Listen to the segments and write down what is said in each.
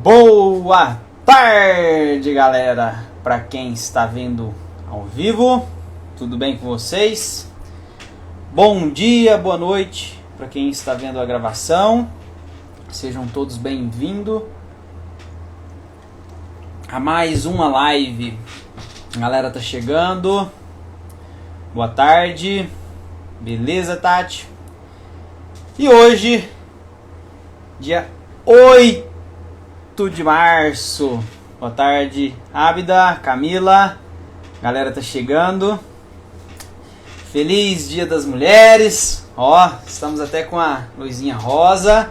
Boa tarde, galera! Para quem está vendo ao vivo, tudo bem com vocês? Bom dia, boa noite para quem está vendo a gravação. Sejam todos bem-vindos a mais uma live. A galera tá chegando. Boa tarde. Beleza, Tati? E hoje, dia 8 de março. Boa tarde, Ábida, Camila. Galera tá chegando. Feliz Dia das Mulheres. Ó, estamos até com a luzinha rosa.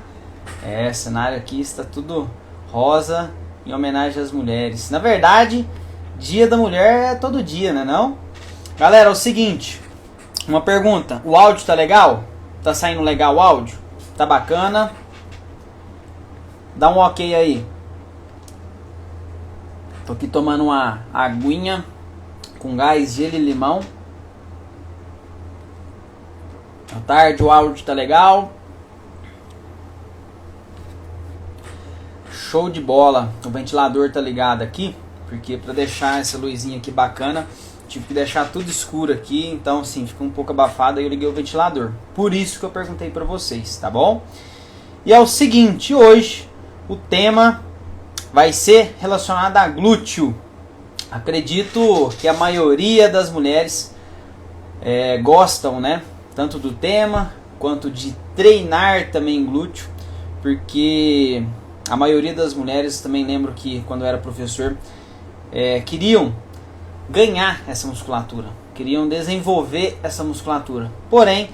O cenário aqui está tudo rosa em homenagem às mulheres. Na verdade, Dia da Mulher é todo dia, né não? Galera, é o seguinte, uma pergunta. O áudio tá legal? Tá saindo legal o áudio? Tá bacana? Dá um ok aí. Tô aqui tomando uma aguinha com gás, gelo e limão. Boa tarde, o áudio tá legal. Show de bola. O ventilador tá ligado aqui, porque para deixar essa luzinha aqui bacana, tive que deixar tudo escuro aqui, então assim, fica um pouco abafado, aí eu liguei o ventilador. Por isso que eu perguntei para vocês, tá bom? E é o seguinte, hoje o tema vai ser relacionado a glúteo. Acredito que a maioria das mulheres gostam, né? Tanto do tema, quanto de treinar também glúteo. Porque a maioria das mulheres, também lembro que quando eu era professor, queriam ganhar essa musculatura. Queriam desenvolver essa musculatura. Porém,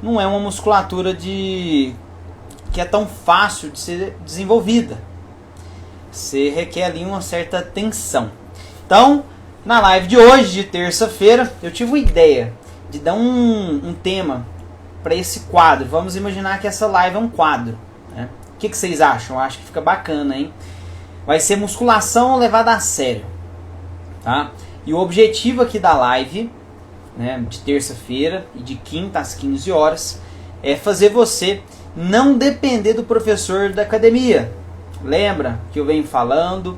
não é uma musculatura que é tão fácil de ser desenvolvida. Você requer ali uma certa tensão. Então, na live de hoje, de terça-feira, eu tive uma ideia de dar um tema para esse quadro. Vamos imaginar que essa live é um quadro, né? O que vocês acham? Eu acho que fica bacana, hein? Vai ser musculação levada a sério, tá? E o objetivo aqui da live, né, de terça-feira e de quinta às 15 horas, é fazer você não depender do professor da academia. Lembra que eu venho falando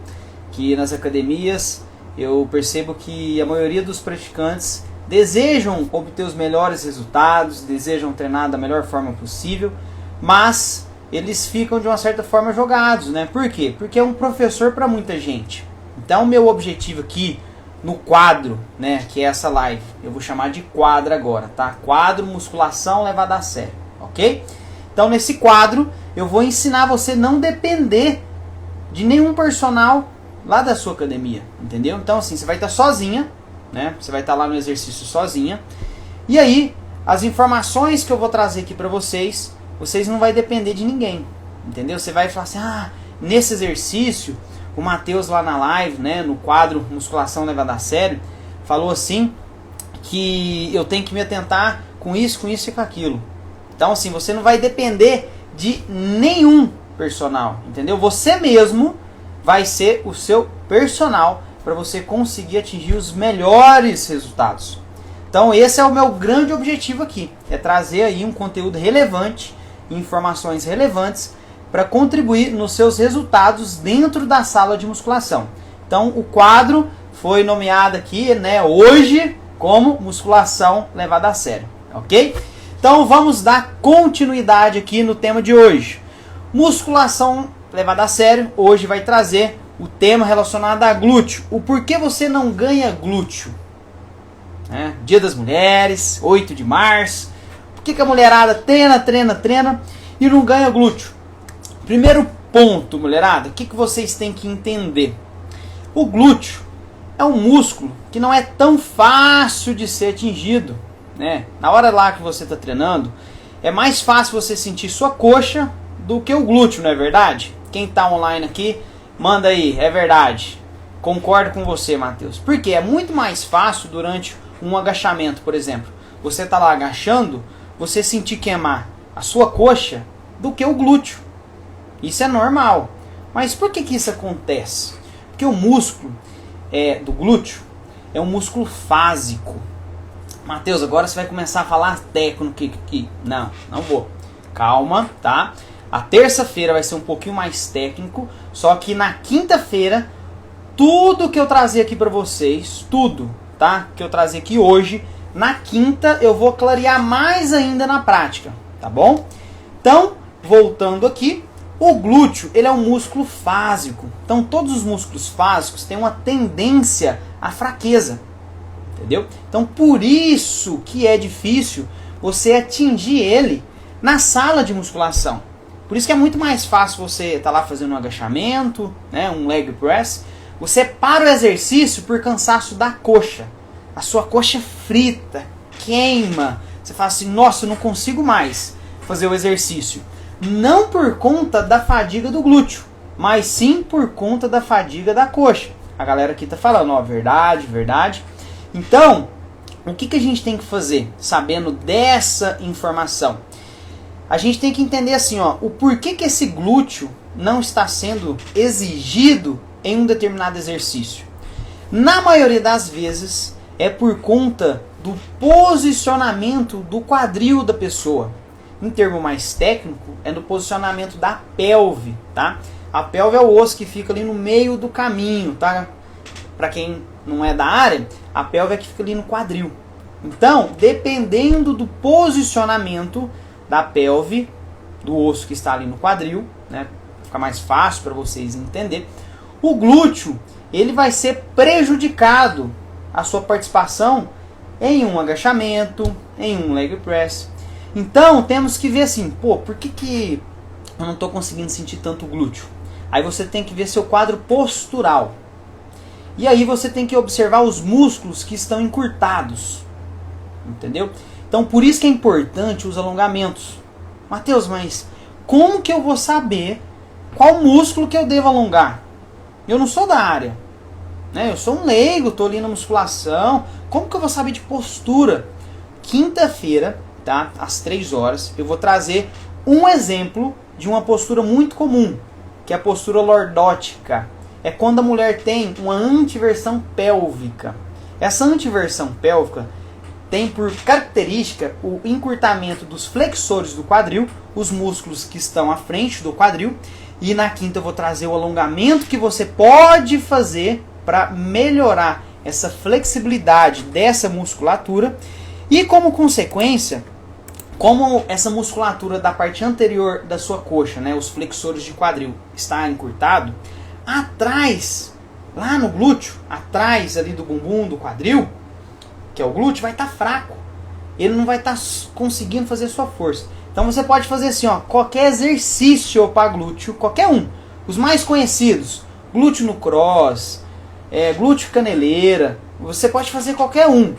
que nas academias eu percebo que a maioria dos praticantes desejam obter os melhores resultados, desejam treinar da melhor forma possível, mas eles ficam de uma certa forma jogados, né? Por quê? Porque é um professor para muita gente. Então, o meu objetivo aqui no quadro, né, que é essa live, eu vou chamar de quadro agora, tá? Quadro musculação levada a sério, ok? Então, nesse quadro, eu vou ensinar você a não depender de nenhum personal lá da sua academia, entendeu? Então, assim, você vai estar sozinha, né? Você vai estar lá no exercício sozinha. E aí, as informações que eu vou trazer aqui para vocês não vai depender de ninguém, entendeu? Você vai falar assim, nesse exercício, o Matheus lá na live, né, no quadro Musculação Levada a Sério, falou assim, que eu tenho que me atentar com isso e com aquilo. Então, assim, você não vai depender de nenhum personal, entendeu? Você mesmo vai ser o seu personal para você conseguir atingir os melhores resultados. Então, esse é o meu grande objetivo aqui, é trazer aí um conteúdo relevante, informações relevantes para contribuir nos seus resultados dentro da sala de musculação. Então, o quadro foi nomeado aqui, né, hoje como musculação levada a sério, ok? Então vamos dar continuidade aqui no tema de hoje. Musculação levada a sério, hoje vai trazer o tema relacionado a glúteo. O porquê você não ganha glúteo? Dia das Mulheres, 8 de março. Por que a mulherada treina e não ganha glúteo? Primeiro ponto, mulherada, o que vocês têm que entender? O glúteo é um músculo que não é tão fácil de ser atingido. Na hora lá que você está treinando, é mais fácil você sentir sua coxa do que o glúteo, não é verdade? Quem está online aqui, manda aí, é verdade. Concordo com você, Matheus. Porque é muito mais fácil durante um agachamento, por exemplo. Você está lá agachando, você sentir queimar a sua coxa do que o glúteo. Isso é normal. Mas por que isso acontece? Porque o músculo do glúteo é um músculo fásico. Matheus, agora você vai começar a falar técnico aqui. Não vou. Calma, tá? A terça-feira vai ser um pouquinho mais técnico, só que na quinta-feira, tudo que eu trazer aqui para vocês, tudo, tá? Que eu trazer aqui hoje, na quinta eu vou clarear mais ainda na prática, tá bom? Então, voltando aqui, o glúteo, ele é um músculo fásico. Então, todos os músculos fásicos têm uma tendência à fraqueza, entendeu? Então, por isso que é difícil você atingir ele na sala de musculação. Por isso que é muito mais fácil você estar lá fazendo um agachamento, né, um leg press. Você para o exercício por cansaço da coxa. A sua coxa frita, queima. Você fala assim, nossa, eu não consigo mais fazer o exercício. Não por conta da fadiga do glúteo, mas sim por conta da fadiga da coxa. A galera aqui tá falando, ó, verdade, verdade. Então, o que a gente tem que fazer sabendo dessa informação? A gente tem que entender assim, ó, o porquê que esse glúteo não está sendo exigido em um determinado exercício. Na maioria das vezes é por conta do posicionamento do quadril da pessoa. Em termo mais técnico, é no posicionamento da pelve, tá? A pelve é o osso que fica ali no meio do caminho, tá? Para quem não é da área, a pelve é que fica ali no quadril. Então, dependendo do posicionamento da pelve, do osso que está ali no quadril, né? Fica mais fácil para vocês entenderem. O glúteo, ele vai ser prejudicado a sua participação em um agachamento, em um leg press. Então, temos que ver assim, pô, por que eu não estou conseguindo sentir tanto o glúteo? Aí você tem que ver seu quadro postural. E aí você tem que observar os músculos que estão encurtados. Entendeu? Então, por isso que é importante os alongamentos. Matheus, mas como que eu vou saber qual músculo que eu devo alongar? Eu não sou da área, né? Eu sou um leigo, estou ali na musculação. Como que eu vou saber de postura? Quinta-feira, tá? Às 3 horas, eu vou trazer um exemplo de uma postura muito comum, que é a postura lordótica. É quando a mulher tem uma anteversão pélvica. Essa anteversão pélvica tem por característica o encurtamento dos flexores do quadril, os músculos que estão à frente do quadril. E na quinta eu vou trazer o alongamento que você pode fazer para melhorar essa flexibilidade dessa musculatura. E como consequência, como essa musculatura da parte anterior da sua coxa, né, os flexores de quadril, está encurtado, atrás, lá no glúteo, atrás ali do bumbum, do quadril, que é o glúteo, vai estar fraco. Ele não vai estar conseguindo fazer sua força. Então você pode fazer assim, ó, qualquer exercício para glúteo, qualquer um. Os mais conhecidos, glúteo no cross, glúteo caneleira. Você pode fazer qualquer um,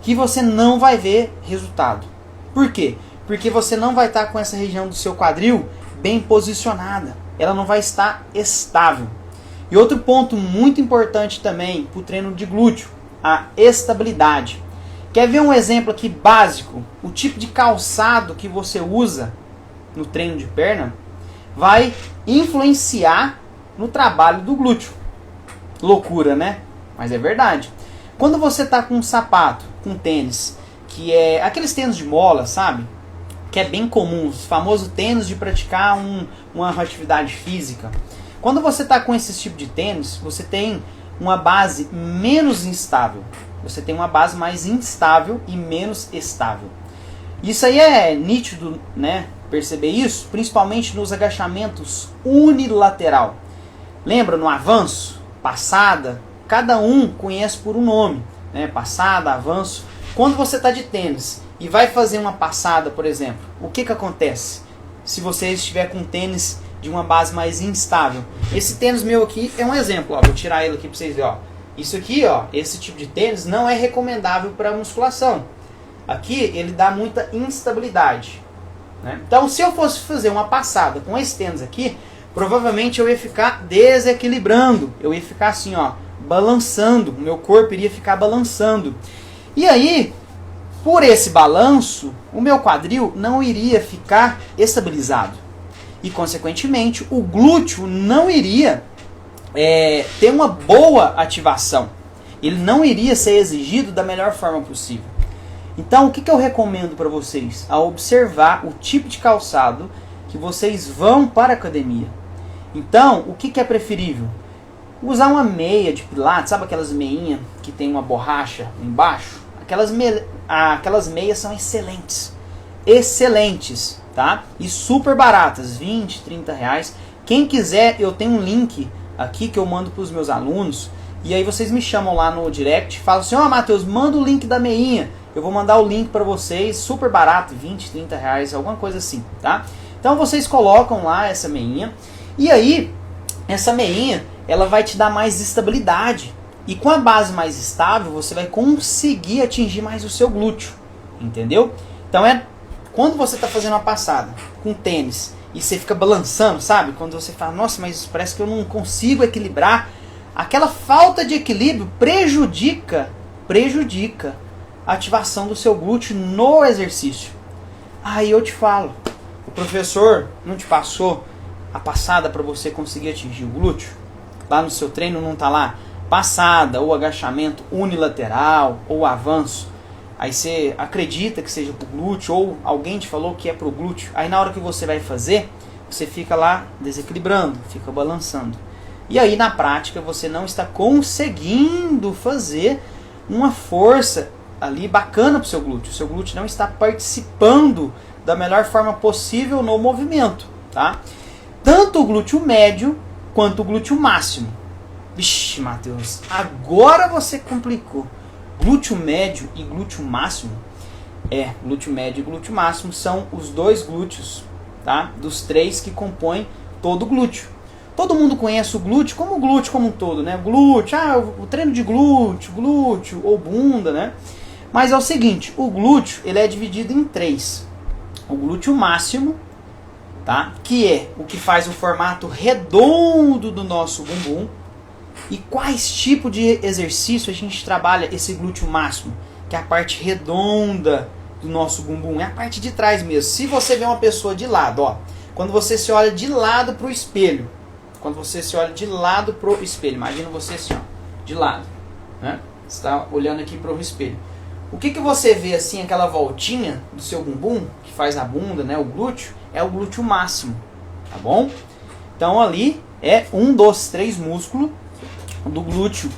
que você não vai ver resultado. Por quê? Porque você não vai estar com essa região do seu quadril bem posicionada. Ela não vai estar estável. E outro ponto muito importante também para o treino de glúteo, a estabilidade. Quer ver um exemplo aqui básico? O tipo de calçado que você usa no treino de perna vai influenciar no trabalho do glúteo. Loucura, né? Mas é verdade. Quando você está com um sapato, com um tênis, que é aqueles tênis de mola, sabe? Que é bem comum, os famosos tênis de praticar uma atividade física. Quando você está com esse tipo de tênis, você tem uma base menos instável. Você tem uma base mais instável e menos estável. Isso aí é nítido, né? Perceber isso, principalmente nos agachamentos unilateral. Lembra no avanço, passada? Cada um conhece por um nome, né? Passada, avanço. Quando você está de tênis e vai fazer uma passada, por exemplo, o que acontece? Se você estiver com tênis de uma base mais instável. Esse tênis meu aqui é um exemplo, ó. Vou tirar ele aqui para vocês verem, ó. Isso aqui, ó, esse tipo de tênis não é recomendável para musculação. Aqui ele dá muita instabilidade, né? Então, se eu fosse fazer uma passada com esse tênis aqui, provavelmente eu ia ficar desequilibrando. Eu ia ficar assim, ó, balançando. O meu corpo iria ficar balançando. E aí, por esse balanço, o meu quadril não iria ficar estabilizado. E, consequentemente, o glúteo não iria ter uma boa ativação. Ele não iria ser exigido da melhor forma possível. Então, o que eu recomendo para vocês? A observar o tipo de calçado que vocês vão para a academia. Então, o que é preferível? Usar uma meia de pilates, sabe aquelas meinhas que tem uma borracha embaixo? Aquelas meias são excelentes. Excelentes, tá? E super baratas, 20, 30 reais. Quem quiser, eu tenho um link aqui que eu mando para os meus alunos. E aí vocês me chamam lá no direct, falam assim, ó Matheus, manda o link da meinha. Eu vou mandar o link para vocês, super barato, 20, 30 reais, alguma coisa assim, tá? Então vocês colocam lá essa meinha. E aí, essa meinha, ela vai te dar mais estabilidade. E com a base mais estável, você vai conseguir atingir mais o seu glúteo. Entendeu? Então quando você está fazendo uma passada com tênis e você fica balançando, sabe? Quando você fala, nossa, mas parece que eu não consigo equilibrar. Aquela falta de equilíbrio prejudica a ativação do seu glúteo no exercício. Aí eu te falo, o professor não te passou a passada para você conseguir atingir o glúteo? Lá no seu treino não está lá passada ou agachamento unilateral ou avanço. Aí você acredita que seja pro glúteo ou alguém te falou que é pro glúteo. Aí na hora que você vai fazer, você fica lá desequilibrando, fica balançando. E aí na prática você não está conseguindo fazer uma força ali bacana pro seu glúteo. O seu glúteo não está participando da melhor forma possível no movimento, tá? Tanto o glúteo médio quanto o glúteo máximo. Vixe, Matheus, agora você complicou. Glúteo médio e glúteo máximo? Glúteo médio e glúteo máximo são os dois glúteos, tá? Dos três que compõem todo o glúteo. Todo mundo conhece o glúteo como um todo, né? Glúteo, o treino de glúteo ou bunda, né? Mas é o seguinte, o glúteo ele é dividido em três. O glúteo máximo, tá? Que é o que faz o formato redondo do nosso bumbum. E quais tipos de exercício a gente trabalha esse glúteo máximo? Que é a parte redonda do nosso bumbum, é a parte de trás mesmo. Se você vê uma pessoa de lado, ó, quando você se olha de lado para o espelho, imagina você assim, ó, de lado, né? Você está olhando aqui para o espelho. O que você vê assim, aquela voltinha do seu bumbum, que faz a bunda, né, o glúteo, é o glúteo máximo, tá bom? Então ali é um dos três músculos do glúteo,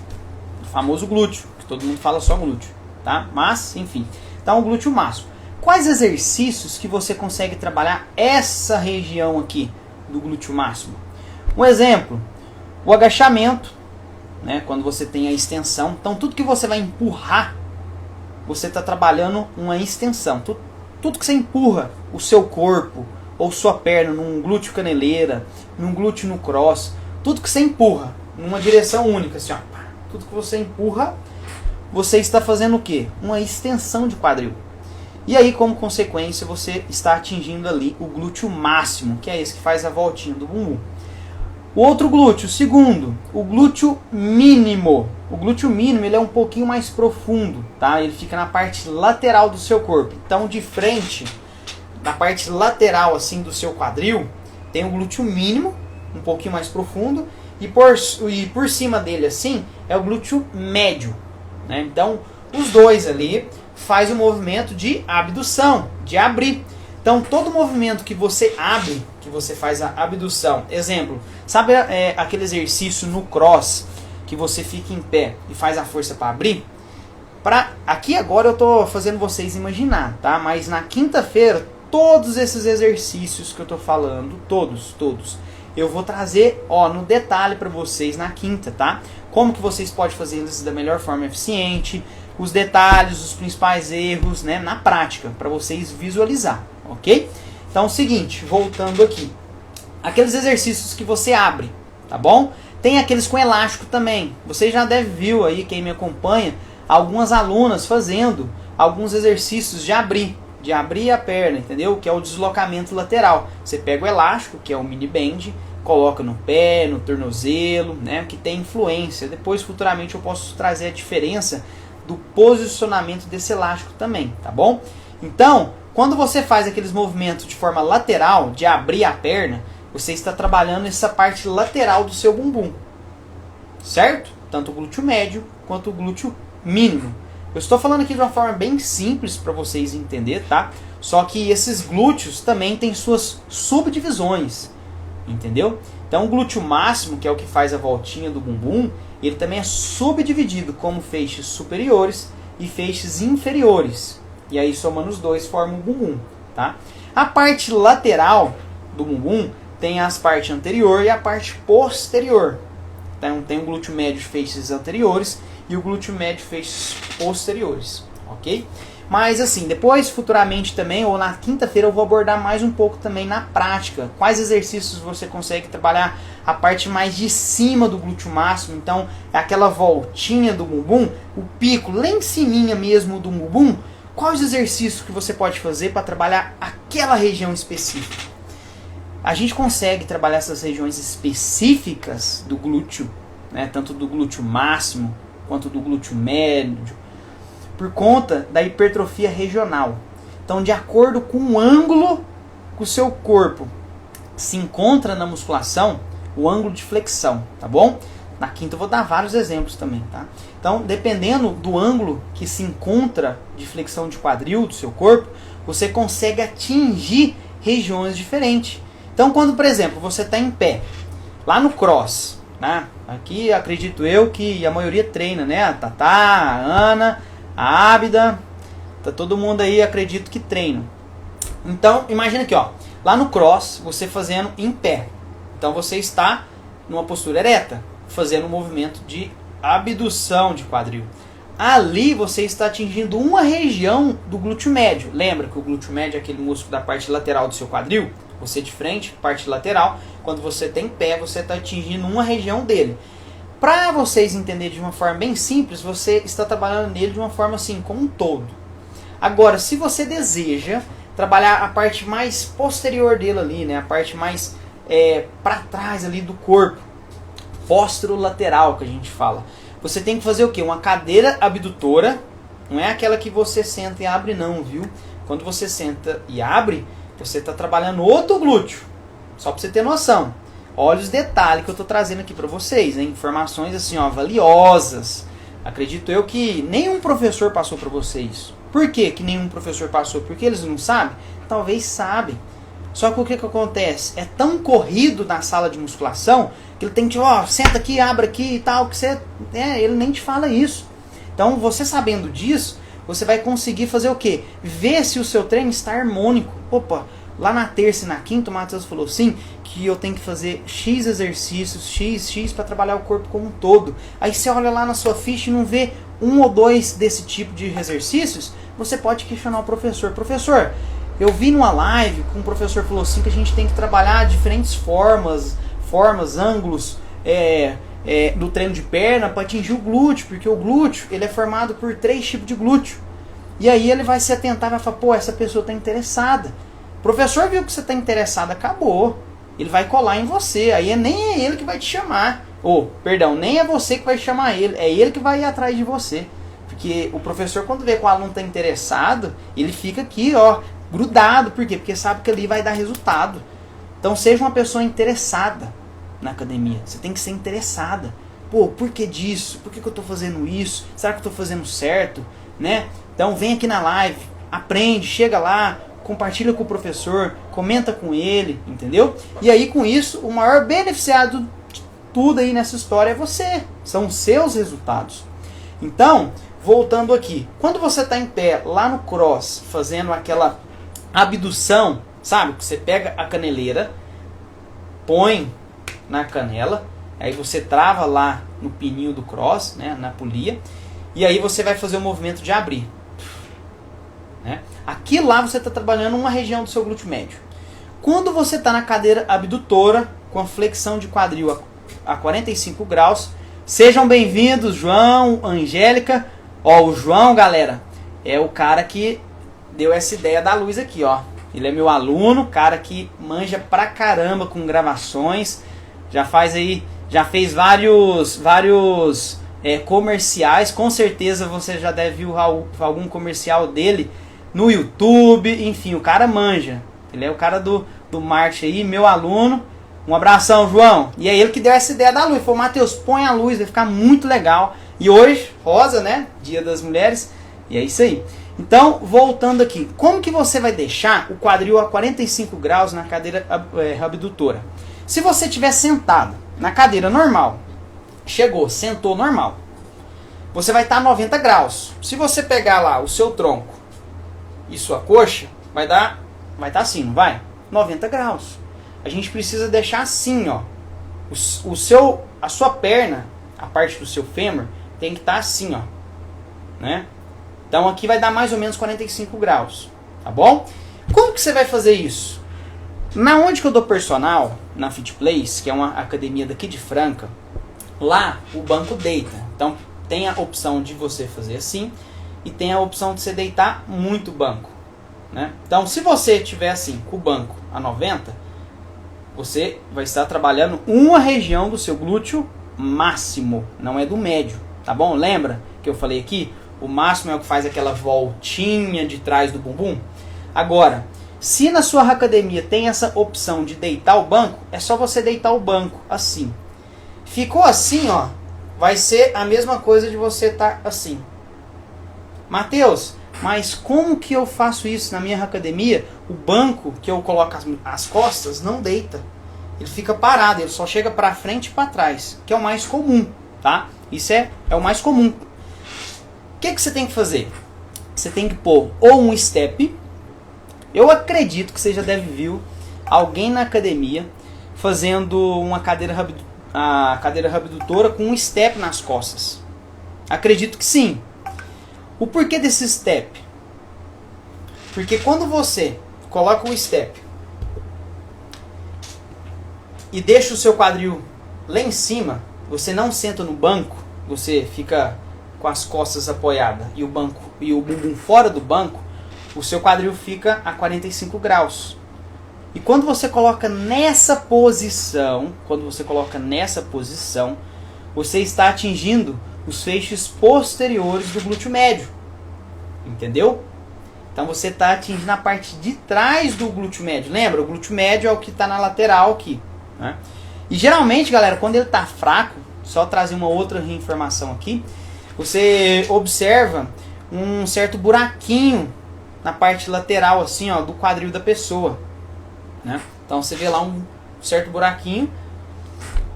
o famoso glúteo, que todo mundo fala só glúteo, tá? Mas, enfim, então o glúteo máximo. Quais exercícios que você consegue trabalhar essa região aqui do glúteo máximo? Um exemplo, o agachamento, né? Quando você tem a extensão, então tudo que você vai empurrar, você está trabalhando uma extensão. Tudo que você empurra o seu corpo ou sua perna num glúteo caneleira, num glúteo no cross, tudo que você empurra numa direção única, assim, ó, tudo que você empurra, você está fazendo o quê? Uma extensão de quadril. E aí, como consequência, você está atingindo ali o glúteo máximo, que é esse que faz a voltinha do bumbum. O outro glúteo, segundo, o glúteo mínimo. O glúteo mínimo ele é um pouquinho mais profundo, tá? Ele fica na parte lateral do seu corpo. Então, de frente, na parte lateral assim do seu quadril, tem o glúteo mínimo, um pouquinho mais profundo, e por cima dele assim é o glúteo médio, né? Então, os dois ali faz o movimento de abdução, de abrir. Então, todo movimento que você abre, que você faz a abdução, exemplo, sabe aquele exercício no cross, que você fica em pé e faz a força para abrir? Aqui agora eu estou fazendo vocês imaginar, tá? Mas na quinta-feira, todos esses exercícios que eu estou falando, todos, eu vou trazer no detalhe para vocês na quinta, tá? Como que vocês podem fazer eles da melhor forma eficiente, os detalhes, os principais erros, né, na prática, para vocês visualizar, ok? Então é o seguinte, voltando aqui, aqueles exercícios que você abre, tá bom? Tem aqueles com elástico também. Você já deve viu aí, quem me acompanha, algumas alunas fazendo alguns exercícios de abrir a perna, entendeu? Que é o deslocamento lateral. Você pega o elástico, que é o mini band, coloca no pé, no tornozelo, né? Que tem influência. Depois, futuramente, eu posso trazer a diferença do posicionamento desse elástico também, tá bom? Então, quando você faz aqueles movimentos de forma lateral, de abrir a perna, você está trabalhando essa parte lateral do seu bumbum, certo? Tanto o glúteo médio quanto o glúteo mínimo. Eu estou falando aqui de uma forma bem simples para vocês entenderem, tá? Só que esses glúteos também têm suas subdivisões, entendeu? Então o glúteo máximo, que é o que faz a voltinha do bumbum, ele também é subdividido como feixes superiores e feixes inferiores. E aí somando os dois formam o bumbum, tá? A parte lateral do bumbum tem as partes anterior e a parte posterior. Então tem o glúteo médio feixes anteriores e o glúteo médio feixes posteriores, ok? Mas assim, depois futuramente também, ou na quinta-feira, eu vou abordar mais um pouco também na prática. Quais exercícios você consegue trabalhar a parte mais de cima do glúteo máximo. Então, é aquela voltinha do bumbum, o pico lá em cima mesmo do bumbum. Quais exercícios que você pode fazer para trabalhar aquela região específica? A gente consegue trabalhar essas regiões específicas do glúteo, né, tanto do glúteo máximo quanto do glúteo médio, por conta da hipertrofia regional. Então, de acordo com o ângulo que o seu corpo se encontra na musculação, o ângulo de flexão, tá bom? Na quinta eu vou dar vários exemplos também, tá? Então, dependendo do ângulo que se encontra de flexão de quadril do seu corpo, você consegue atingir regiões diferentes. Então, quando, por exemplo, você está em pé, lá no cross, né? Aqui acredito eu que a maioria treina, né? A Tatá, a Ana, a Ábida, tá todo mundo aí, acredito que treina. Então, imagina aqui, ó, lá no cross, você fazendo em pé. Então, você está numa postura ereta, fazendo um movimento de abdução de quadril. Ali, você está atingindo uma região do glúteo médio. Lembra que o glúteo médio é aquele músculo da parte lateral do seu quadril? Você de frente, parte lateral. Quando você tem pé, você está atingindo uma região dele. Para vocês entenderem de uma forma bem simples, você está trabalhando nele de uma forma assim, como um todo. Agora, se você deseja trabalhar a parte mais posterior dele ali, né, a parte mais para trás ali do corpo, posterolateral que a gente fala, você tem que fazer o quê? Uma cadeira abdutora, não é aquela que você senta e abre não, viu? Quando você senta e abre, você está trabalhando outro glúteo, só para você ter noção. Olha os detalhes que eu estou trazendo aqui para vocês, hein? Informações assim, ó, valiosas. Acredito eu que nenhum professor passou para vocês. Por que que nenhum professor passou? Porque eles não sabem? Talvez sabem. Só que o que acontece? É tão corrido na sala de musculação que ele tem que, ó, senta aqui, abre aqui e tal, que você, ele nem te fala isso. Então, você sabendo disso, você vai conseguir fazer o quê? Ver se o seu treino está harmônico. Opa, lá na terça e na quinta o Matheus falou sim, que eu tenho que fazer X exercícios, X para trabalhar o corpo como um todo. Aí você olha lá na sua ficha e não vê um ou dois desse tipo de exercícios, você pode questionar o professor. Professor, eu vi numa live que um professor falou assim que a gente tem que trabalhar diferentes formas, ângulos do treino de perna para atingir o glúteo, porque o glúteo ele é formado por 3 tipos de glúteo. E aí ele vai se atentar e vai falar, pô, essa pessoa está interessada. O professor viu que você está interessado, acabou. Ele vai colar em você, aí nem é ele que vai te chamar. Nem é você que vai chamar ele, é ele que vai ir atrás de você. Porque o professor, quando vê que o aluno está interessado, ele fica aqui, ó, grudado. Por quê? Porque sabe que ali vai dar resultado. Então seja uma pessoa interessada na academia. Você tem que ser interessada. Pô, por que disso? Por que eu estou fazendo isso? Será que eu estou fazendo certo? Né? Então vem aqui na live, aprende, chega lá, compartilha com o professor, comenta com ele, entendeu? E aí com isso, o maior beneficiado de tudo aí nessa história é você. São os seus resultados. Então, voltando aqui, quando você está em pé lá no cross, fazendo aquela abdução, sabe? Que você pega a caneleira, põe na canela, aí você trava lá no pininho do cross, né, na polia, e aí você vai fazer o movimento de abrir. Né? Aqui lá você está trabalhando uma região do seu glúteo médio. Quando você está na cadeira abdutora, com a flexão de quadril a 45 graus, sejam bem-vindos, João, Angélica. Ó, o João, galera, é o cara que deu essa ideia da luz aqui, ó. Ele é meu aluno, cara que manja pra caramba com gravações. Já fez vários comerciais. Com certeza você já deve ver algum comercial dele no YouTube. Enfim, o cara manja. Ele é o cara do marketing aí, meu aluno. Um abração, João. E é ele que deu essa ideia da luz. Falou, Matheus, põe a luz, vai ficar muito legal. E hoje, rosa, né? Dia das Mulheres. E é isso aí. Então, voltando aqui, como que você vai deixar o quadril a 45 graus na cadeira abdutora? Se você estiver sentado na cadeira normal, chegou, sentou normal, você vai estar a 90 graus. Se você pegar lá o seu tronco e sua coxa, vai estar assim, não vai? 90 graus. A gente precisa deixar assim, ó. A sua perna, a parte do seu fêmur, tem que estar assim, ó. Né? Então aqui vai dar mais ou menos 45 graus. Tá bom? Como que você vai fazer isso? Na onde que eu dou personal, na Fit Place, que é uma academia daqui de Franca, lá o banco deita. Então tem a opção de você fazer assim e tem a opção de você deitar muito banco. Né? Então se você tiver assim com o banco a 90, você vai estar trabalhando uma região do seu glúteo máximo, não é do médio. Tá bom? Lembra que eu falei aqui? O máximo é o que faz aquela voltinha de trás do bumbum. Agora, se na sua academia tem essa opção de deitar o banco, é só você deitar o banco assim. Ficou assim, ó, vai ser a mesma coisa de você estar assim. Mateus, mas como que eu faço isso na minha academia? O banco que eu coloco as costas não deita. Ele fica parado, ele só chega para frente e para trás, que é o mais comum, tá? Isso é o mais comum. O que você tem que fazer? Você tem que pôr ou um step. Eu acredito que você já deve ver alguém na academia fazendo uma cadeira abdutora com um step nas costas. Acredito que sim. O porquê desse step? Porque quando você coloca o step e deixa o seu quadril lá em cima, você não senta no banco, você fica com as costas apoiadas e o bumbum fora do banco, o seu quadril fica a 45 graus. E quando você coloca nessa posição, você está atingindo os feixes posteriores do glúteo médio. Entendeu? Então você está atingindo a parte de trás do glúteo médio. Lembra? O glúteo médio é o que está na lateral aqui. Né? E geralmente, galera, quando ele está fraco, só trazer uma outra informação aqui, você observa um certo buraquinho na parte lateral assim, ó, do quadril da pessoa. Né? Então você vê lá um certo buraquinho.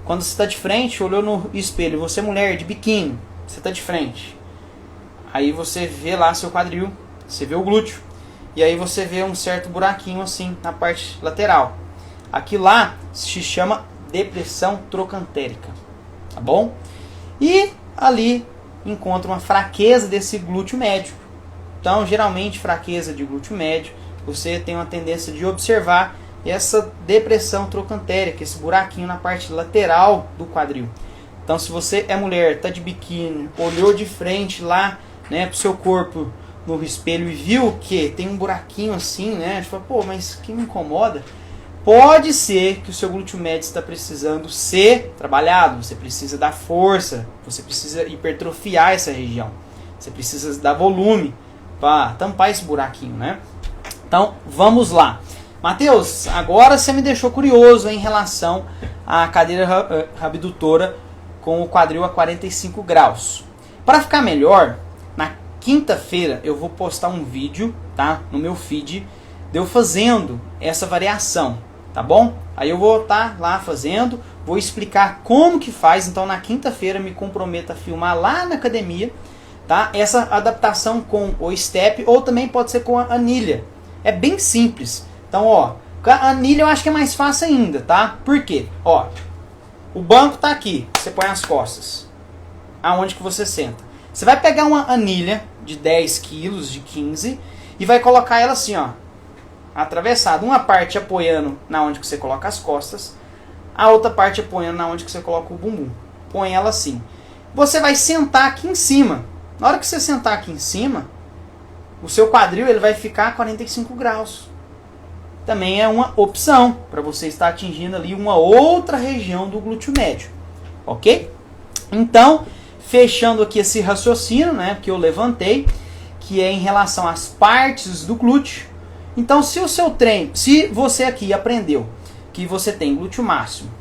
Quando você está de frente, olhou no espelho, você mulher de biquíni, você está de frente. Aí você vê lá seu quadril, você vê o glúteo. E aí você vê um certo buraquinho assim na parte lateral. Aqui lá se chama depressão trocantérica. Tá bom? E ali encontra uma fraqueza desse glúteo médio. Então, geralmente, fraqueza de glúteo médio, você tem uma tendência de observar essa depressão trocantérica, esse buraquinho na parte lateral do quadril. Então, se você é mulher, está de biquíni, olhou de frente lá, né, para o seu corpo no espelho e viu que tem um buraquinho assim, né, a gente fala, pô, mas que me incomoda? Pode ser que o seu glúteo médio está precisando ser trabalhado, você precisa dar força, você precisa hipertrofiar essa região, você precisa dar volume para tampar esse buraquinho, né? Então, vamos lá. Mateus, agora você me deixou curioso em relação à cadeira abdutora com o quadril a 45 graus. Para ficar melhor, na quinta-feira eu vou postar um vídeo, tá, no meu feed, de eu fazendo essa variação, tá bom? Aí eu vou estar lá fazendo, vou explicar como que faz. Então na quinta-feira me comprometo a filmar lá na academia, tá? Essa adaptação com o step ou também pode ser com a anilha. É bem simples. Então, ó, com a anilha eu acho que é mais fácil ainda, tá? Por quê? Ó, o banco tá aqui, você põe as costas, aonde que você senta. Você vai pegar uma anilha de 10 quilos, de 15, e vai colocar ela assim, ó, atravessada. Uma parte apoiando na onde que você coloca as costas, a outra parte apoiando na onde que você coloca o bumbum. Põe ela assim. Você vai sentar aqui em cima. Na hora que você sentar aqui em cima, o seu quadril ele vai ficar a 45 graus. Também é uma opção para você estar atingindo ali uma outra região do glúteo médio. Ok? Então, fechando aqui esse raciocínio, né, que eu levantei, que é em relação às partes do glúteo. Então, se o seu treino, se você aqui aprendeu que você tem glúteo máximo,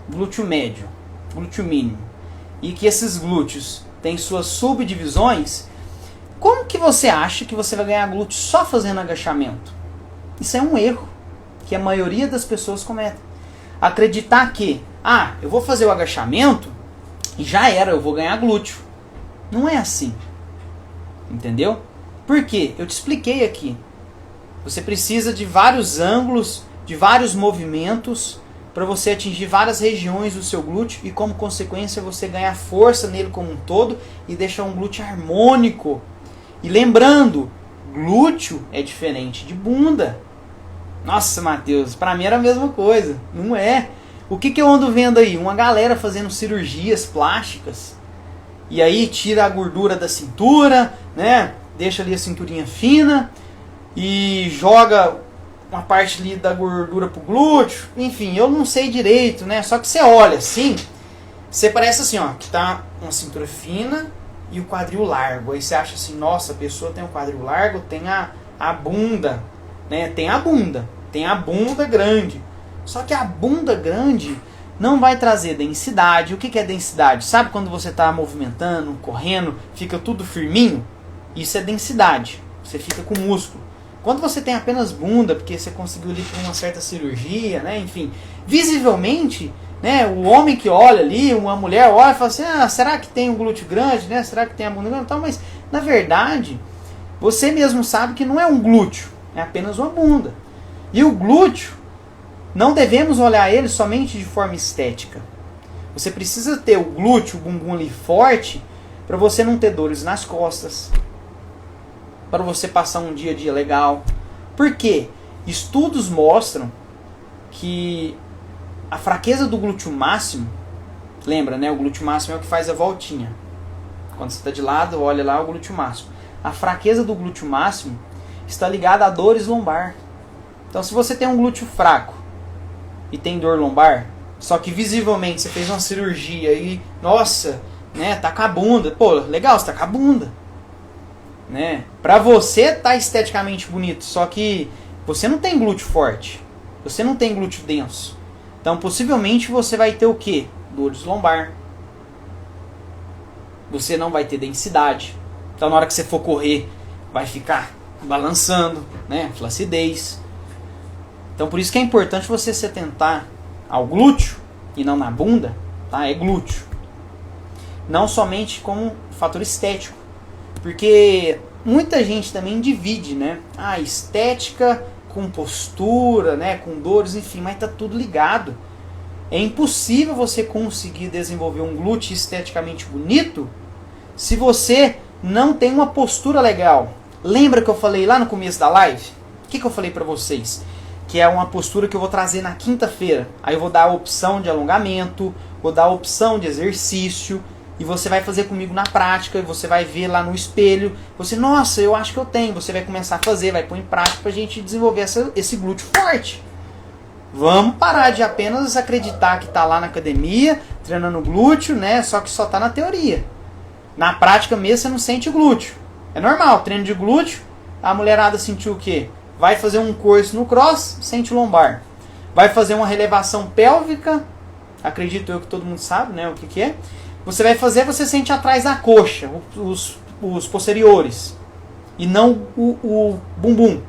glúteo médio, glúteo mínimo, e que esses glúteos têm suas subdivisões, Como que você acha que você vai ganhar glúteo só fazendo agachamento? Isso é um erro que a maioria das pessoas cometem. Acreditar que, eu vou fazer o agachamento e já era, eu vou ganhar glúteo. Não é assim. Entendeu? Por quê? Eu te expliquei aqui. Você precisa de vários ângulos, de vários movimentos para você atingir várias regiões do seu glúteo e, como consequência, você ganhar força nele como um todo e deixar um glúteo harmônico. E lembrando, glúteo é diferente de bunda. Nossa, Matheus, para mim era a mesma coisa. Não é. O que eu ando vendo aí? Uma galera fazendo cirurgias plásticas e aí tira a gordura da cintura, né? Deixa ali a cinturinha fina e joga uma parte ali da gordura pro glúteo. Enfim, eu não sei direito, né? Só que você olha assim, você parece assim, ó, que tá uma cintura fina e o quadril largo. Aí você acha assim, nossa, a pessoa tem o quadril largo, tem a bunda, né? Tem a bunda grande. Só que a bunda grande não vai trazer densidade. O que é densidade? Sabe quando você está movimentando, correndo, fica tudo firminho? Isso é densidade. Você fica com músculo. Quando você tem apenas bunda, porque você conseguiu ali por uma certa cirurgia, né? Enfim, visivelmente, né? O homem que olha ali, uma mulher olha e fala assim, será que tem um glúteo grande, né? Será que tem a bunda grande? Então, mas, na verdade, você mesmo sabe que não é um glúteo, é apenas uma bunda. E o glúteo, não devemos olhar ele somente de forma estética. Você precisa ter o glúteo, o bumbum ali forte, para você não ter dores nas costas, para você passar um dia a dia legal. Por quê? Estudos mostram que a fraqueza do glúteo máximo, lembra, né? O glúteo máximo é o que faz a voltinha. Quando você está de lado, olha lá o glúteo máximo. A fraqueza do glúteo máximo está ligada a dores lombar. Então, se você tem um glúteo fraco e tem dor lombar, só que visivelmente você fez uma cirurgia e, nossa, né, tá com a bunda. Pô, legal, você tá com a bunda. Né? Pra você tá esteticamente bonito, só que você não tem glúteo forte. Você não tem glúteo denso. Então, possivelmente, você vai ter o quê? Dores lombar. Você não vai ter densidade. Então, na hora que você for correr, vai ficar balançando, né? Flacidez. Então, por isso que é importante você se atentar ao glúteo e não na bunda, tá? É glúteo. Não somente como fator estético. Porque muita gente também divide, né? Estética com postura, né? Com dores, enfim, mas tá tudo ligado. É impossível você conseguir desenvolver um glúteo esteticamente bonito se você não tem uma postura legal. Lembra que eu falei lá no começo da live? O que eu falei pra vocês? Que é uma postura que eu vou trazer na quinta-feira. Aí eu vou dar a opção de alongamento, vou dar a opção de exercício, e você vai fazer comigo na prática, e você vai ver lá no espelho, você, nossa, eu acho que eu tenho, você vai começar a fazer, vai pôr em prática pra gente desenvolver esse glúteo forte. Vamos parar de apenas acreditar que tá lá na academia, treinando glúteo, né, só que só tá na teoria. Na prática mesmo você não sente o glúteo. É normal, treino de glúteo, a mulherada sentiu o quê? Vai fazer um curso no cross, sente lombar. Vai fazer uma relevação pélvica, acredito eu que todo mundo sabe, né, o que é. Você vai fazer, você sente atrás da coxa, os posteriores, e não o bumbum.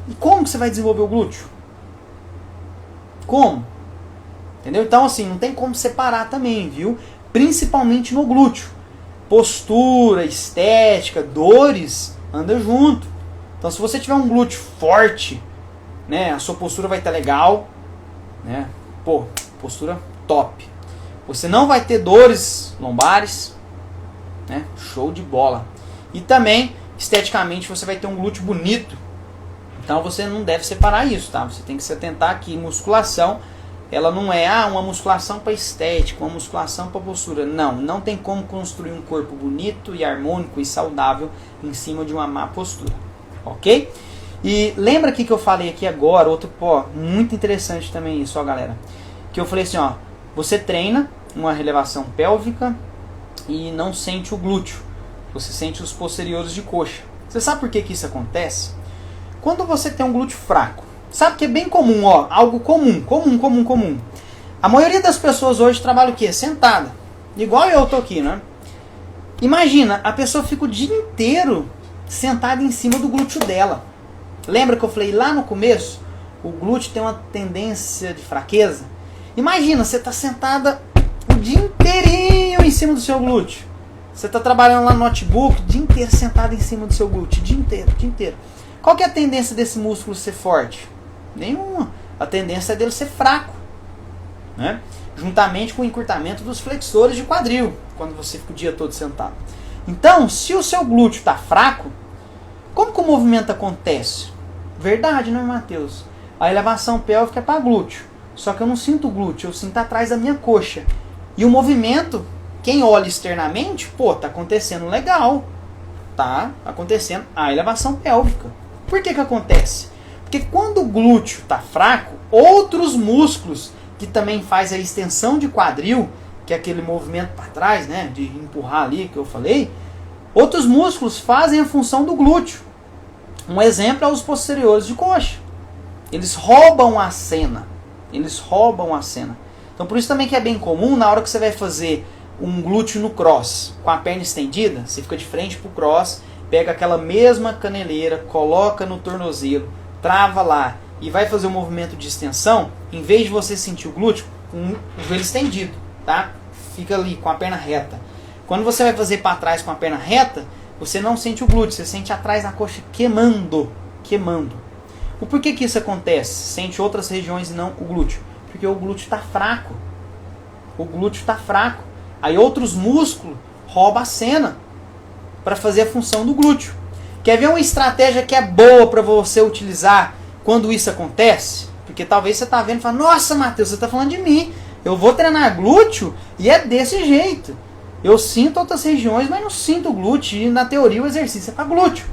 E como que você vai desenvolver o glúteo? Como? Entendeu? Então, assim, não tem como separar também, viu? Principalmente no glúteo. Postura, estética, dores, anda junto. Então, se você tiver um glúteo forte, né, a sua postura vai estar legal, né? Pô, postura top. Você não vai ter dores lombares, né? Show de bola. E também, esteticamente, você vai ter um glúteo bonito. Então, você não deve separar isso, tá? Você tem que se atentar que musculação, ela não é uma musculação para estética, uma musculação para postura. Não, não tem como construir um corpo bonito e harmônico e saudável em cima de uma má postura. Ok? E lembra aqui que eu falei aqui agora, outro muito interessante também isso, ó, galera. Que eu falei assim, ó, você treina uma relevação pélvica e não sente o glúteo. Você sente os posteriores de coxa. Você sabe por que isso acontece? Quando você tem um glúteo fraco, sabe que é bem comum, ó, algo comum. A maioria das pessoas hoje trabalha o quê? Sentada. Igual eu tô aqui, né? Imagina, a pessoa fica o dia inteiro sentada em cima do glúteo dela. Lembra que eu falei lá no começo? O glúteo tem uma tendência de fraqueza. Imagina, você está sentada o dia inteirinho em cima do seu glúteo. Você está trabalhando lá no notebook, o dia inteiro sentada em cima do seu glúteo. O dia inteiro, o dia inteiro. Qual que é a tendência desse músculo ser forte? Nenhuma. A tendência é dele ser fraco, né? Juntamente com o encurtamento dos flexores de quadril, quando você fica o dia todo sentado. Então, se o seu glúteo está fraco, como que o movimento acontece? Verdade, né, Matheus? A elevação pélvica é para glúteo. Só que eu não sinto o glúteo, eu sinto atrás da minha coxa. E o movimento, quem olha externamente, pô, tá acontecendo legal. Tá acontecendo a elevação pélvica. Por que que acontece? Porque quando o glúteo está fraco, outros músculos que também faz a extensão de quadril, que é aquele movimento para trás, né, de empurrar ali que eu falei, outros músculos fazem a função do glúteo. Um exemplo é os posteriores de coxa. Eles roubam a cena. Eles roubam a cena. Então por isso também que é bem comum, na hora que você vai fazer um glúteo no cross, com a perna estendida, você fica de frente para o cross, pega aquela mesma caneleira, coloca no tornozelo, trava lá e vai fazer um movimento de extensão, em vez de você sentir o glúteo, com o joelho estendido, tá? Fica ali com a perna reta. Quando você vai fazer para trás com a perna reta, você não sente o glúteo, você sente atrás na coxa queimando, queimando. O porquê que isso acontece? Sente outras regiões e não o glúteo? Porque o glúteo está fraco. O glúteo está fraco. Aí outros músculos roubam a cena para fazer a função do glúteo. Quer ver uma estratégia que é boa para você utilizar quando isso acontece? Porque talvez você está vendo e fala, nossa, Matheus, você está falando de mim. Eu vou treinar glúteo e é desse jeito. Eu sinto outras regiões, mas não sinto o glúteo. E na teoria o exercício é para glúteo.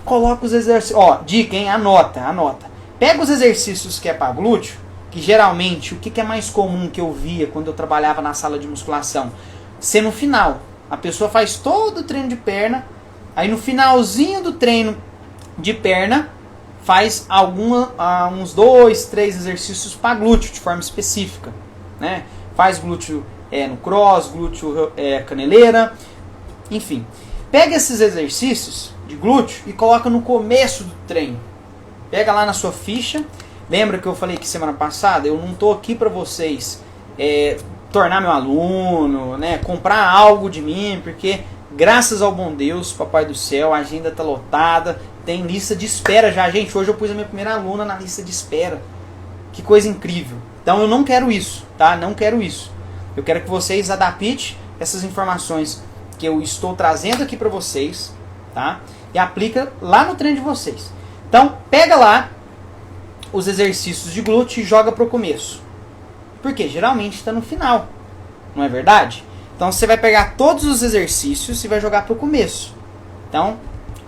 Coloca os exercícios. Ó, dica, hein? Anota, anota. Pega os exercícios que é para glúteo, que geralmente, o que é mais comum que eu via quando eu trabalhava na sala de musculação? Ser no final. A pessoa faz todo o treino de perna, aí no finalzinho do treino de perna, faz uns 2, 3 exercícios para glúteo, de forma específica, né? Faz glúteo no cross, glúteo caneleira, enfim. Pega esses exercícios de glúteo e coloca no começo do treino. Pega lá na sua ficha. Lembra que eu falei que semana passada, eu não estou aqui para vocês tornar meu aluno, né, comprar algo de mim, porque graças ao bom Deus, Papai do Céu, a agenda está lotada, tem lista de espera já. Gente, hoje eu pus a minha primeira aluna na lista de espera. Que coisa incrível. Então eu não quero isso, tá? Não quero isso. Eu quero que vocês adaptem essas informações que eu estou trazendo aqui para vocês, tá? E aplica lá no treino de vocês. Então, pega lá os exercícios de glúteo e joga para o começo. Porque geralmente está no final, não é verdade? Então você vai pegar todos os exercícios e vai jogar para o começo. Então,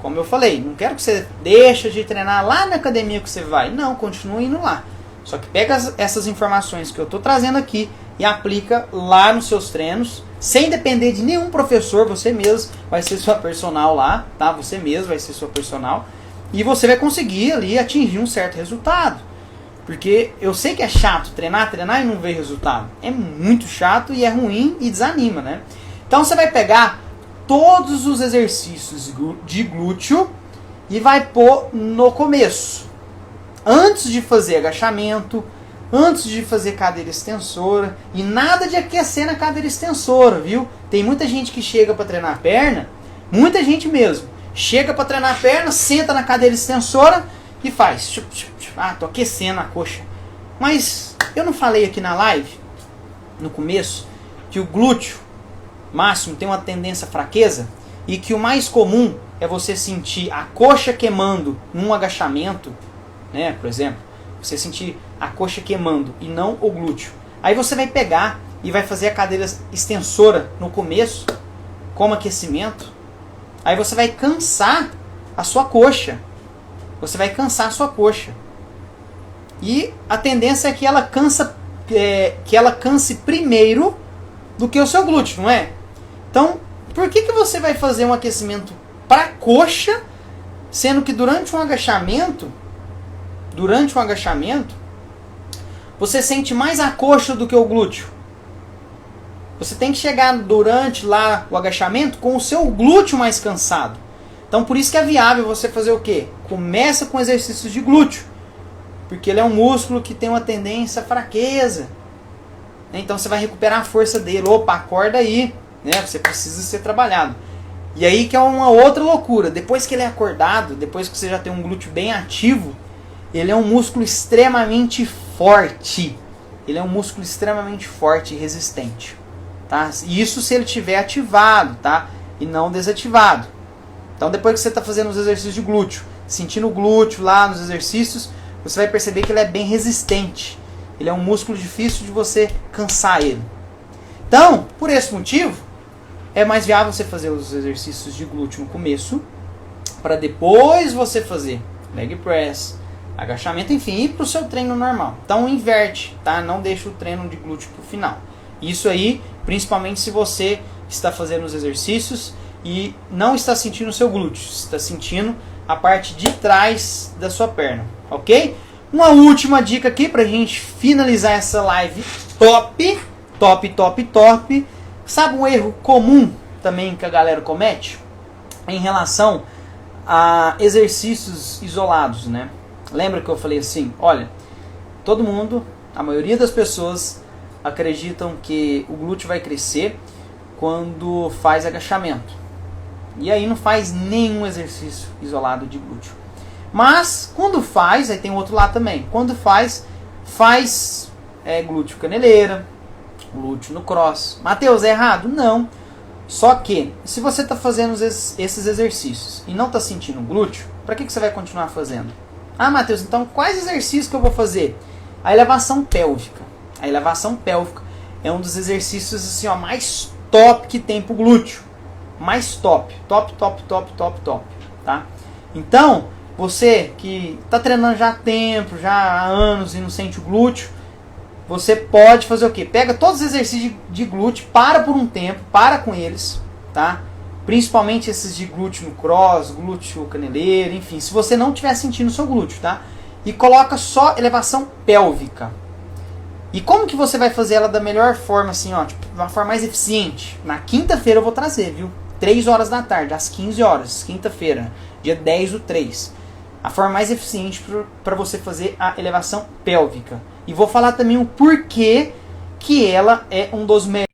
como eu falei, não quero que você deixe de treinar lá na academia que você vai. Não, continue indo lá. Só que pega essas informações que eu estou trazendo aqui e aplica lá nos seus treinos, sem depender de nenhum professor. Você mesmo vai ser sua personal lá, tá? Você mesmo vai ser sua personal. E você vai conseguir ali atingir um certo resultado. Porque eu sei que é chato treinar e não ver resultado. É muito chato e é ruim e desanima, né? Então você vai pegar todos os exercícios de glúteo e vai pôr no começo. Antes de fazer agachamento, antes de fazer cadeira extensora. E nada de aquecer na cadeira extensora, viu? Tem muita gente que chega para treinar a perna, muita gente mesmo. Chega para treinar a perna, senta na cadeira extensora e faz. Tô aquecendo a coxa. Mas eu não falei aqui na live, no começo, que o glúteo máximo tem uma tendência à fraqueza e que o mais comum é você sentir a coxa queimando num agachamento, né? Por exemplo, você sentir a coxa queimando e não o glúteo. Aí você vai pegar e vai fazer a cadeira extensora no começo, como aquecimento. Aí você vai cansar a sua coxa. Você vai cansar a sua coxa. E a tendência é que ela canse primeiro do que o seu glúteo, não é? Então, por que você vai fazer um aquecimento para a coxa, sendo que durante um agachamento, você sente mais a coxa do que o glúteo? você tem que chegar durante lá o agachamento com o seu glúteo mais cansado. Então por isso que é viável você fazer o quê? Começa com exercícios de glúteo, porque ele é um músculo que tem uma tendência à fraqueza. Então você vai recuperar a força dele. Opa, acorda aí, né? Você precisa ser trabalhado. E aí que é uma outra loucura. Depois que ele é acordado, depois que você já tem um glúteo bem ativo, ele é um músculo extremamente forte. Ele é um músculo extremamente forte e resistente. Tá? Isso se ele estiver ativado, tá? E não desativado. Então depois que você está fazendo os exercícios de glúteo, sentindo o glúteo lá nos exercícios, você vai perceber que ele é bem resistente. Ele é um músculo difícil de você cansar ele. Então, por esse motivo, é mais viável você fazer os exercícios de glúteo no começo, para depois você fazer leg press, agachamento, enfim, ir para o seu treino normal. Então inverte, tá? Não deixa o treino de glúteo para o final. Isso aí, principalmente se você está fazendo os exercícios e não está sentindo o seu glúteo, está sentindo a parte de trás da sua perna, ok? Uma última dica aqui para a gente finalizar essa live top. Sabe um erro comum também que a galera comete em relação a exercícios isolados, né? Lembra que eu falei assim, olha, todo mundo, a maioria das pessoas acreditam que o glúteo vai crescer quando faz agachamento. E aí não faz nenhum exercício isolado de glúteo. Mas quando faz, aí tem outro lado também. Quando faz glúteo caneleira, glúteo no cross. Mateus, é errado? Não. Só que, se você está fazendo esses exercícios e não está sentindo glúteo, para que você vai continuar fazendo? Ah, Mateus, então quais exercícios que eu vou fazer? A elevação pélvica. A elevação pélvica é um dos exercícios assim, ó, mais top que tem pro glúteo. Mais top. Top. Tá? Então, você que está treinando já há tempo, já há anos e não sente o glúteo, você pode fazer o quê? Pega todos os exercícios de glúteo, para por um tempo, para com eles, tá? Principalmente esses de glúteo no cross, glúteo caneleiro, enfim, se você não estiver sentindo o seu glúteo, tá? E coloca só elevação pélvica. E como que você vai fazer ela da melhor forma, assim, ó, tipo, de uma forma mais eficiente? Na quinta-feira eu vou trazer, viu? 3 horas da tarde, às 15 horas, quinta-feira, dia 10/3. A forma mais eficiente para você fazer a elevação pélvica. E vou falar também o porquê que ela é um dos melhores.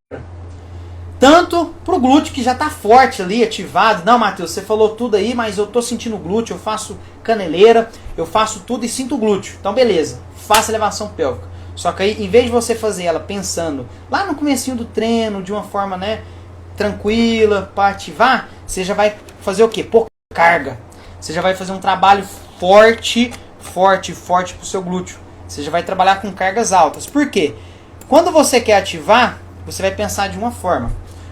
Tanto pro glúteo que já está forte ali, ativado. Não, Matheus, você falou tudo aí, mas eu tô sentindo glúteo, eu faço caneleira, eu faço tudo e sinto glúteo. Então beleza, faça elevação pélvica. Só que aí, em vez de você fazer ela pensando lá no comecinho do treino, de uma forma, né, tranquila, para ativar, você já vai fazer o quê? Pouca carga. Você já vai fazer um trabalho forte pro seu glúteo. Você já vai trabalhar com cargas altas. Por quê? Quando você quer ativar, você vai pensar de uma forma.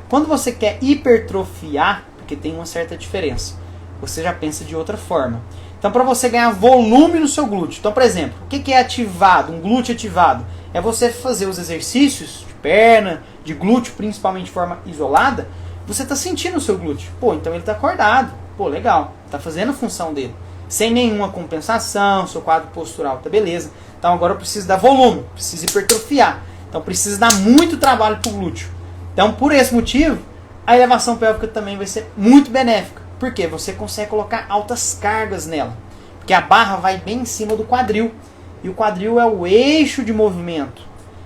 Quando você quer hipertrofiar, porque tem uma certa diferença, você já pensa de outra forma. Então, para você ganhar volume no seu glúteo. Então, por exemplo, o que é ativado? Um glúteo ativado é você fazer os exercícios de perna, de glúteo, principalmente de forma isolada. Você está sentindo o seu glúteo. Pô, então ele está acordado. Pô, legal. Está fazendo a função dele. Sem nenhuma compensação, seu quadro postural tá beleza. Então agora eu preciso dar volume, preciso hipertrofiar. Então preciso dar muito trabalho pro glúteo. Então por esse motivo, a elevação pélvica também vai ser muito benéfica. Por quê? Você consegue colocar altas cargas nela. Porque a barra vai bem em cima do quadril. E o quadril é o eixo de movimento.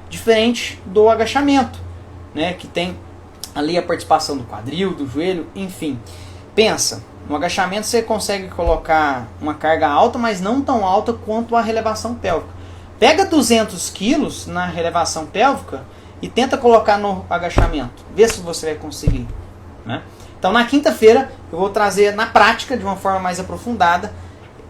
Diferente do agachamento, né? Que tem ali a participação do quadril, do joelho, enfim. Pensa, no agachamento você consegue colocar uma carga alta, mas não tão alta quanto a relevação pélvica. Pega 200 quilos na relevação pélvica e tenta colocar no agachamento. Vê se você vai conseguir, né? Então na quinta-feira eu vou trazer na prática, de uma forma mais aprofundada,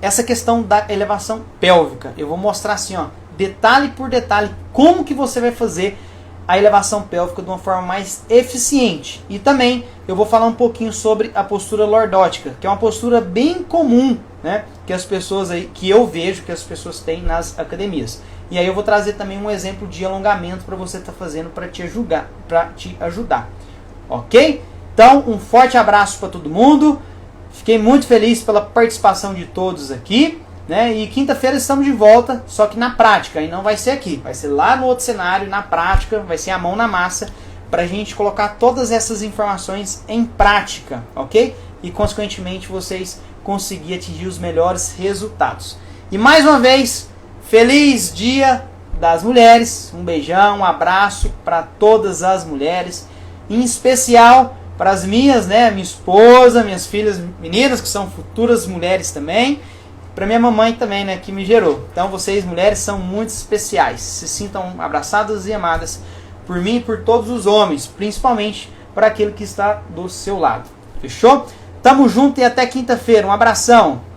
essa questão da elevação pélvica. Eu vou mostrar assim, ó, detalhe por detalhe, como que você vai fazer a elevação pélvica de uma forma mais eficiente. E também eu vou falar um pouquinho sobre a postura lordótica, que é uma postura bem comum, né, que as pessoas aí, que eu vejo que as pessoas têm nas academias. E aí eu vou trazer também um exemplo de alongamento para você estar fazendo para te ajudar. OK? Então, um forte abraço para todo mundo. Fiquei muito feliz pela participação de todos aqui, né? E quinta-feira estamos de volta, só que na prática, e não vai ser aqui, vai ser lá no outro cenário, na prática, vai ser a mão na massa, para a gente colocar todas essas informações em prática, ok? E consequentemente vocês conseguirem atingir os melhores resultados. E mais uma vez, feliz Dia das Mulheres, um beijão, um abraço para todas as mulheres, em especial para as minhas, né, minha esposa, minhas filhas, meninas que são futuras mulheres também, para minha mamãe também, né, que me gerou. Então vocês mulheres são muito especiais, se sintam abraçadas e amadas por mim e por todos os homens, principalmente para aquele que está do seu lado. Fechou? Tamo junto e até quinta-feira. Um abração!